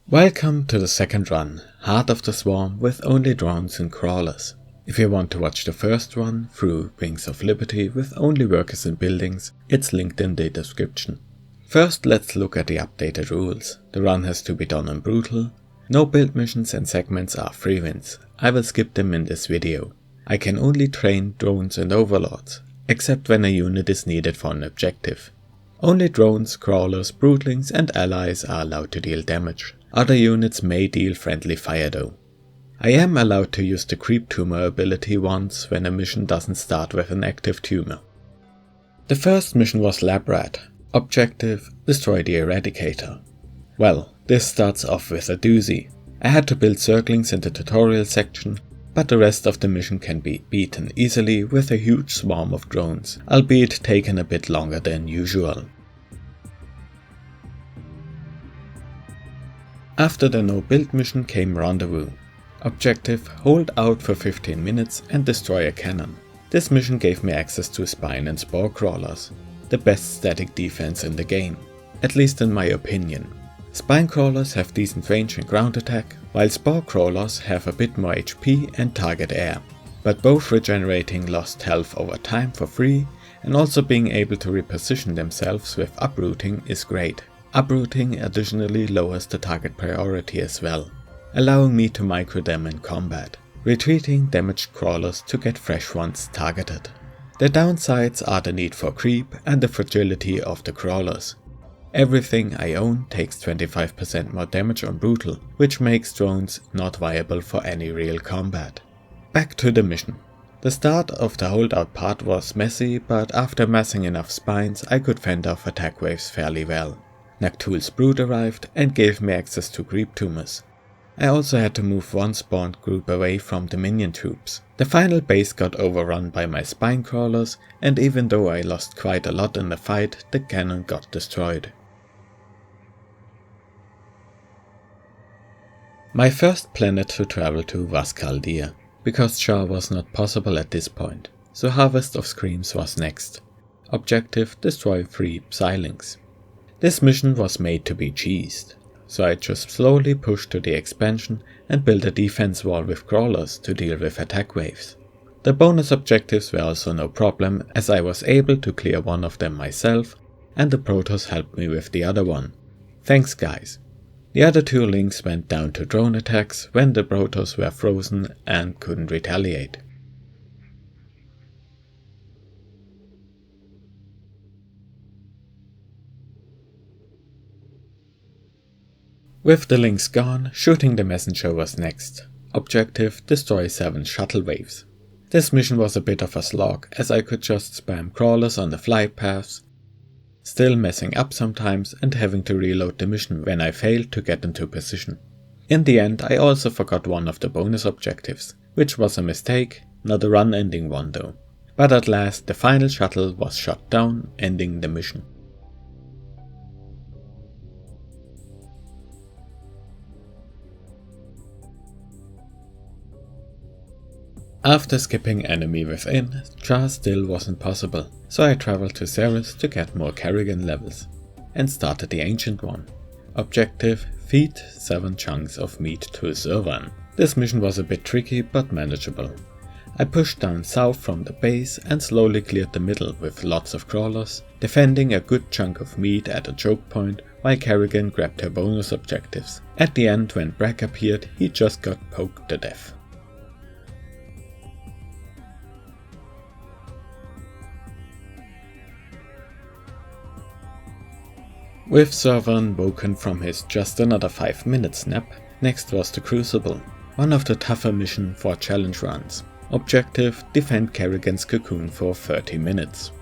Welcome to the second run, Heart of the Swarm, with only drones and crawlers. If you want to watch the first run, through Wings of Liberty with only workers and buildings, it's linked in the description. First, let's look at the updated rules. The run has to be done on Brutal. No build missions and segments are free wins. I will skip them in this video. I can only train drones and overlords, except when a unit is needed for an objective. Only drones, crawlers, brootlings and allies are allowed to deal damage. Other units may deal friendly fire though. I am allowed to use the Creep Tumor ability once when a mission doesn't start with an active tumor. The first mission was Labrat. Objective: destroy the Eradicator. Well, this starts off with a doozy. I had to build circlings in the tutorial section, but the rest of the mission can be beaten easily with a huge swarm of drones, albeit taken a bit longer than usual. After the no build mission came Rendezvous. Objective: hold out for 15 minutes and destroy a cannon. This mission gave me access to Spine and Spore Crawlers, the best static defense in the game, at least in my opinion. Spine Crawlers have decent range and ground attack, while Spore Crawlers have a bit more HP and target air, but both regenerating lost health over time for free and also being able to reposition themselves with uprooting is great. Uprooting additionally lowers the target priority as well, allowing me to micro them in combat, retreating damaged crawlers to get fresh ones targeted. The downsides are the need for creep and the fragility of the crawlers. Everything I own takes 25% more damage on Brutal, which makes drones not viable for any real combat. Back to the mission. The start of the holdout part was messy, but after massing enough spines I could fend off attack waves fairly well. Noctool's Brood arrived and gave me access to Creep Tumors. I also had to move one spawned group away from the minion troops. The final base got overrun by my spine crawlers, and even though I lost quite a lot in the fight, the cannon got destroyed. My first planet to travel to was Chaldea, because Shah was not possible at this point, so Harvest of Screams was next. Objective: destroy 3 Psylings. This mission was made to be cheesed, so I just slowly pushed to the expansion and built a defense wall with crawlers to deal with attack waves. The bonus objectives were also no problem, as I was able to clear one of them myself and the Protoss helped me with the other one. Thanks guys. The other 2 links went down to drone attacks when the Protoss were frozen and couldn't retaliate. With the links gone, shooting the messenger was next. Objective: destroy 7 shuttle waves. This mission was a bit of a slog, as I could just spam crawlers on the flight paths, still messing up sometimes and having to reload the mission when I failed to get into position. In the end I also forgot one of the bonus objectives, which was a mistake, not a run-ending one though. But at last the final shuttle was shot down, ending the mission. After skipping enemy within, Char still wasn't possible, so I traveled to Ceres to get more Kerrigan levels, and started the ancient one. Objective: feed 7 chunks of meat to Zurvan. This mission was a bit tricky but manageable. I pushed down south from the base and slowly cleared the middle with lots of crawlers, defending a good chunk of meat at a choke point while Kerrigan grabbed her bonus objectives. At the end, when Brack appeared, he just got poked to death. With Zurvan woken from his just another 5 minutes nap, next was the Crucible, one of the tougher missions for challenge runs. Objective: defend Kerrigan's cocoon for 30 minutes.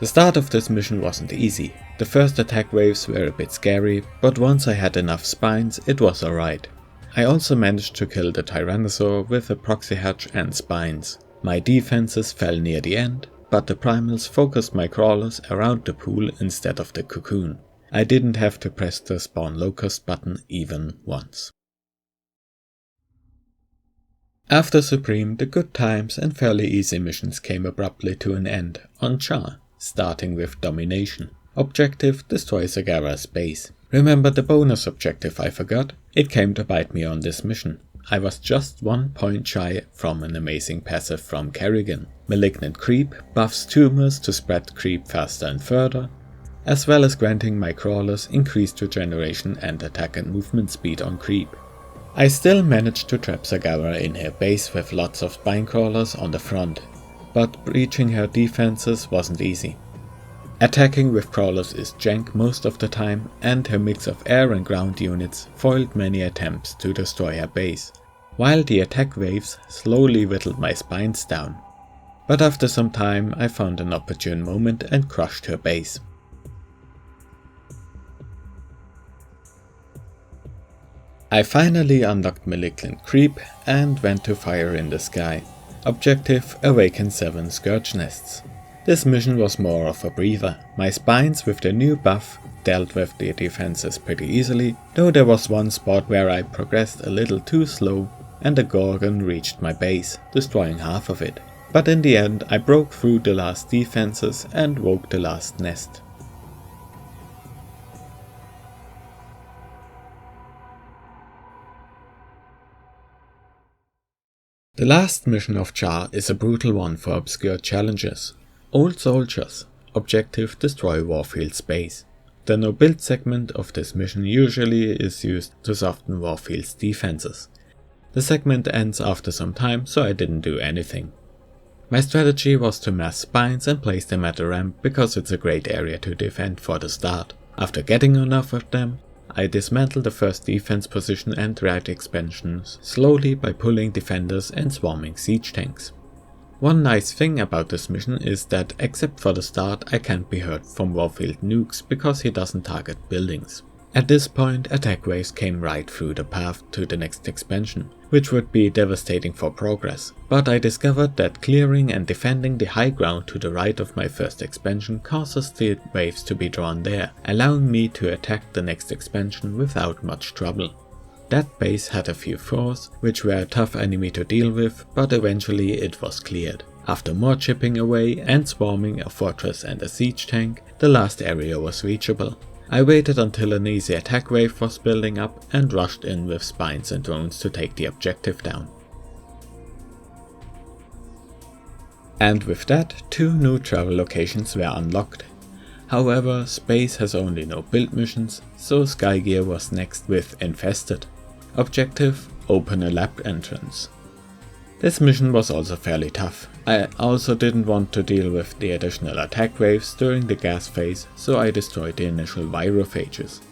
The start of this mission wasn't easy. The first attack waves were a bit scary, but once I had enough spines it was alright. I also managed to kill the Tyrannosaur with a proxy hatch and spines. My defenses fell near the end, but the primals focused my crawlers around the pool instead of the cocoon. I didn't have to press the spawn locust button even once. After Supreme, the good times and fairly easy missions came abruptly to an end on Char, starting with Domination. Objective: destroy Sagara's base. Remember the bonus objective I forgot? It came to bite me on this mission. I was just 1 point shy from an amazing passive from Kerrigan. Malignant Creep buffs tumors to spread creep faster and further, as well as granting my crawlers increased regeneration and attack and movement speed on creep. I still managed to trap Zagara in her base with lots of spine crawlers on the front, but breaching her defenses wasn't easy. Attacking with crawlers is jank most of the time, and her mix of air and ground units foiled many attempts to destroy her base, while the attack waves slowly whittled my spines down. But after some time I found an opportune moment and crushed her base. I finally unlocked Malignant Creep and went to Fire in the Sky. Objective: Awaken 7 Scourge Nests. This mission was more of a breather. My spines with the new buff dealt with the defenses pretty easily, though there was one spot where I progressed a little too slow and a Gorgon reached my base, destroying half of it. But in the end I broke through the last defenses and woke the last nest. The last mission of Char is a brutal one for obscure challenges. Old Soldiers. Objective: Destroy Warfield's base. The no-build segment of this mission usually is used to soften Warfield's defenses. The segment ends after some time, so I didn't do anything. My strategy was to mass spines and place them at the ramp because it's a great area to defend for the start. After getting enough of them, I dismantled the first defense position and right expansions slowly by pulling defenders and swarming siege tanks. One nice thing about this mission is that except for the start I can't be hurt from Warfield nukes because he doesn't target buildings. At this point attack waves came right through the path to the next expansion, which would be devastating for progress, but I discovered that clearing and defending the high ground to the right of my first expansion causes the waves to be drawn there, allowing me to attack the next expansion without much trouble. That base had a few fours, which were a tough enemy to deal with, but eventually it was cleared. After more chipping away and swarming a fortress and a siege tank, the last area was reachable. I waited until an easy attack wave was building up and rushed in with spines and drones to take the objective down. And with that, 2 new travel locations were unlocked. However, space has only no build missions, so Skygear was next with Infested. Objective: Open a lab entrance. This mission was also fairly tough. I also didn't want to deal with the additional attack waves during the gas phase, so I destroyed the initial virophages.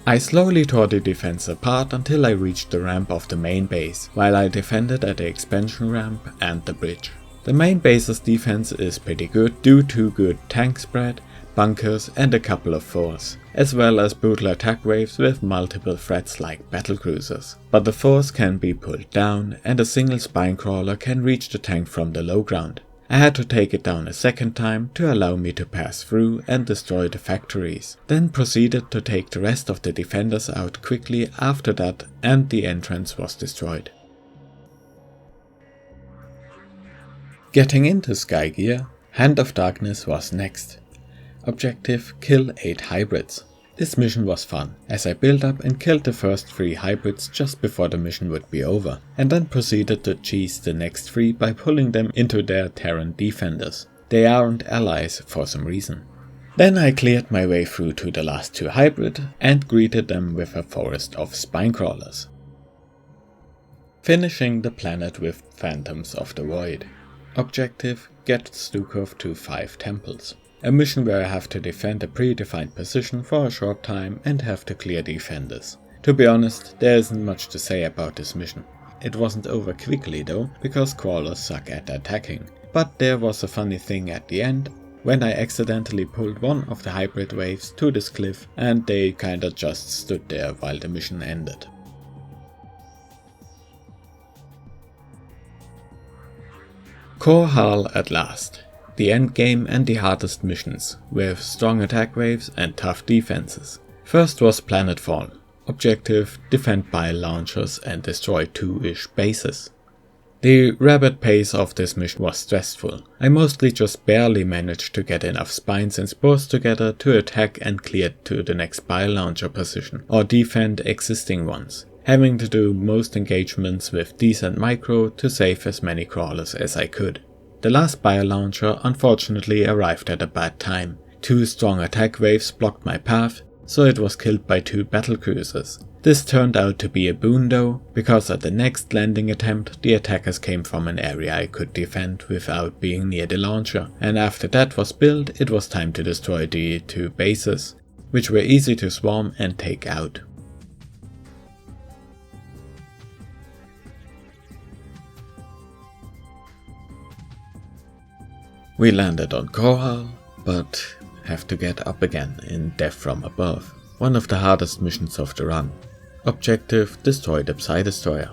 I slowly tore the defense apart until I reached the ramp of the main base, while I defended at the expansion ramp and the bridge. The main base's defense is pretty good due to good tank spread, bunkers and a couple of forts, as well as brutal attack waves with multiple threats like battlecruisers. But the force can be pulled down and a single spine crawler can reach the tank from the low ground. I had to take it down a second time to allow me to pass through and destroy the factories, then proceeded to take the rest of the defenders out quickly after that and the entrance was destroyed. Getting into Skygear, Hand of Darkness was next. Objective: Kill 8 hybrids. This mission was fun, as I built up and killed the first 3 hybrids just before the mission would be over, and then proceeded to cheese the next 3 by pulling them into their Terran defenders. They aren't allies for some reason. Then I cleared my way through to the last 2 hybrid and greeted them with a forest of spine crawlers. Finishing the planet with Phantoms of the Void. Objective: Get Stukov to 5 temples. A mission where I have to defend a predefined position for a short time and have to clear defenders. To be honest, there isn't much to say about this mission. It wasn't over quickly though, because crawlers suck at attacking. But there was a funny thing at the end, when I accidentally pulled one of the hybrid waves to this cliff and they kinda just stood there while the mission ended. Core Hull at last. The endgame and the hardest missions, with strong attack waves and tough defenses. First was Planetfall. Objective: Defend bile launchers and destroy 2-ish bases. The rapid pace of this mission was stressful. I mostly just barely managed to get enough spines and spores together to attack and clear to the next bio-launcher position, or defend existing ones, having to do most engagements with decent micro to save as many crawlers as I could. The last bio-launcher unfortunately arrived at a bad time. 2 strong attack waves blocked my path, so it was killed by 2 battlecruisers. This turned out to be a boon though, because at the next landing attempt the attackers came from an area I could defend without being near the launcher, and after that was built it was time to destroy the 2 bases, which were easy to swarm and take out. We landed on Coral, but have to get up again in Death from Above, one of the hardest missions of the run. Objective: destroy the Psy-Destroyer.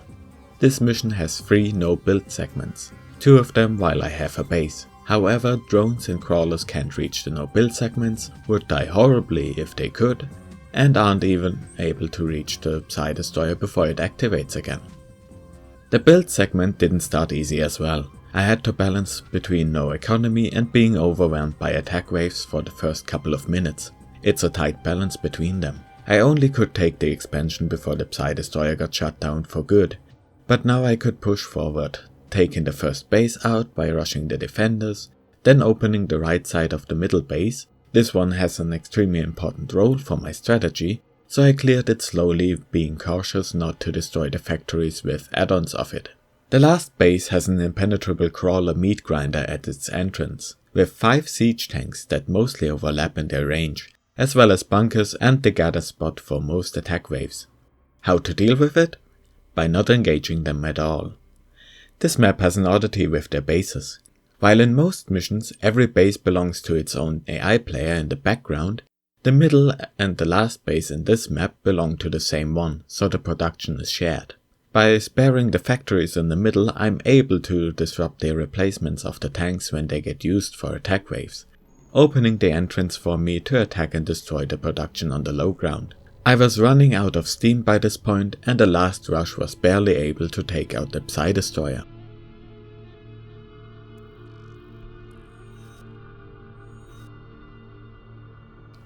This mission has 3 no-build segments, 2 of them while I have a base. However, drones and crawlers can't reach the no-build segments, would die horribly if they could, and aren't even able to reach the Psy-Destroyer before it activates again. The build segment didn't start easy as well. I had to balance between no economy and being overwhelmed by attack waves for the first couple of minutes. It's a tight balance between them. I only could take the expansion before the Psy-Destroyer got shut down for good, but now I could push forward, taking the first base out by rushing the defenders, then opening the right side of the middle base. This one has an extremely important role for my strategy, so I cleared it slowly, being cautious not to destroy the factories with add-ons of it. The last base has an impenetrable crawler meat grinder at its entrance, with 5 siege tanks that mostly overlap in their range, as well as bunkers and the gather spot for most attack waves. How to deal with it? By not engaging them at all. This map has an oddity with their bases. While in most missions every base belongs to its own AI player in the background, the middle and the last base in this map belong to the same one, so the production is shared. By sparing the factories in the middle, I'm able to disrupt the replacements of the tanks when they get used for attack waves, opening the entrance for me to attack and destroy the production on the low ground. I was running out of steam by this point, and the last rush was barely able to take out the Psy-Destroyer.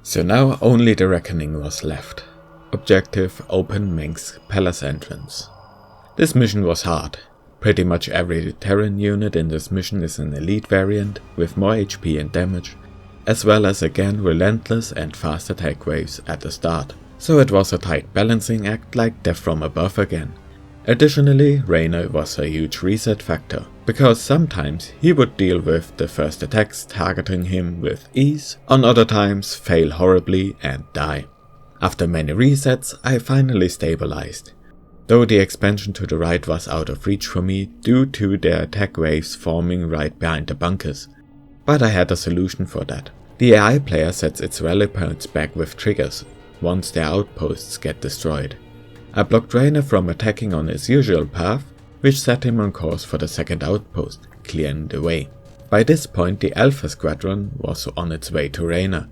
So now only the Reckoning was left. Objective: open Mengsk Palace entrance. This mission was hard. Pretty much every Terran unit in this mission is an elite variant with more HP and damage, as well as again relentless and fast attack waves at the start, so it was a tight balancing act like Death from Above again. Additionally, Raynor was a huge reset factor, because sometimes he would deal with the first attacks targeting him with ease, on other times fail horribly and die. After many resets, I finally stabilized, though the expansion to the right was out of reach for me due to their attack waves forming right behind the bunkers. But I had a solution for that. The AI player sets its rally points back with triggers once their outposts get destroyed. I blocked Raynor from attacking on his usual path, which set him on course for the second outpost, clearing the way. By this point the Alpha Squadron was on its way to Raynor,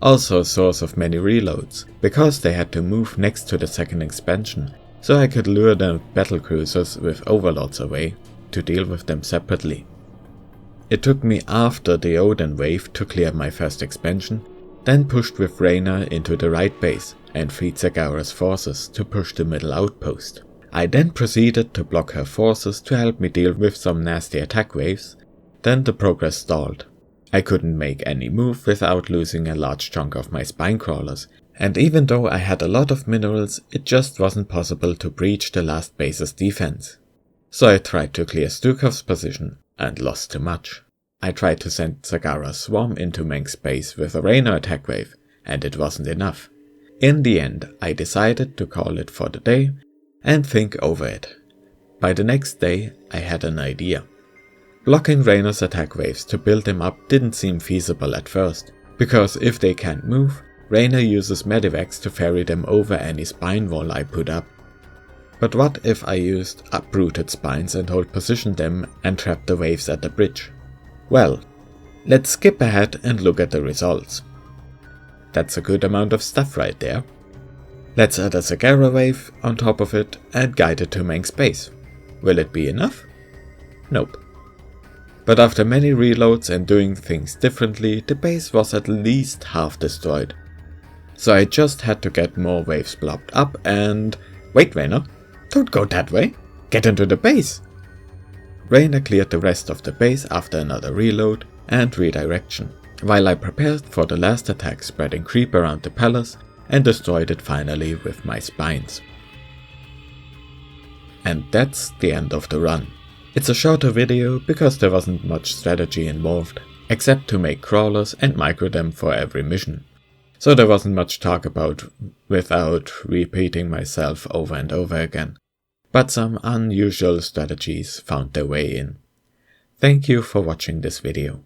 also a source of many reloads, because they had to move next to the second expansion, so I could lure the battlecruisers with overlords away to deal with them separately. It took me after the Odin wave to clear my first expansion, then pushed with Raynor into the right base and freed Zagara's forces to push the middle outpost. I then proceeded to block her forces to help me deal with some nasty attack waves, then the progress stalled. I couldn't make any move without losing a large chunk of my spine crawlers, and even though I had a lot of minerals, it just wasn't possible to breach the last base's defense. So I tried to clear Stukov's position, and lost too much. I tried to send Zagara's swarm into Mengsk's base with a Raynor attack wave, and it wasn't enough. In the end, I decided to call it for the day and think over it. By the next day, I had an idea. Blocking Raynor's attack waves to build them up didn't seem feasible at first, because if they can't move, Raynor uses medivacs to ferry them over any spine wall I put up. But what if I used uprooted spines and hold position them and trap the waves at the bridge? Well, let's skip ahead and look at the results. That's a good amount of stuff right there. Let's add a Zagara wave on top of it and guide it to Mengsk's base. Will it be enough? Nope. But after many reloads and doing things differently, the base was at least half destroyed. So I just had to get more waves blobbed up and... Wait, Raynor, don't go that way! Get into the base! Raynor cleared the rest of the base after another reload and redirection, while I prepared for the last attack spreading creep around the palace and destroyed it finally with my spines. And that's the end of the run. It's a shorter video because there wasn't much strategy involved, except to make crawlers and micro them for every mission. So there wasn't much talk about without repeating myself over and over again. But some unusual strategies found their way in. Thank you for watching this video.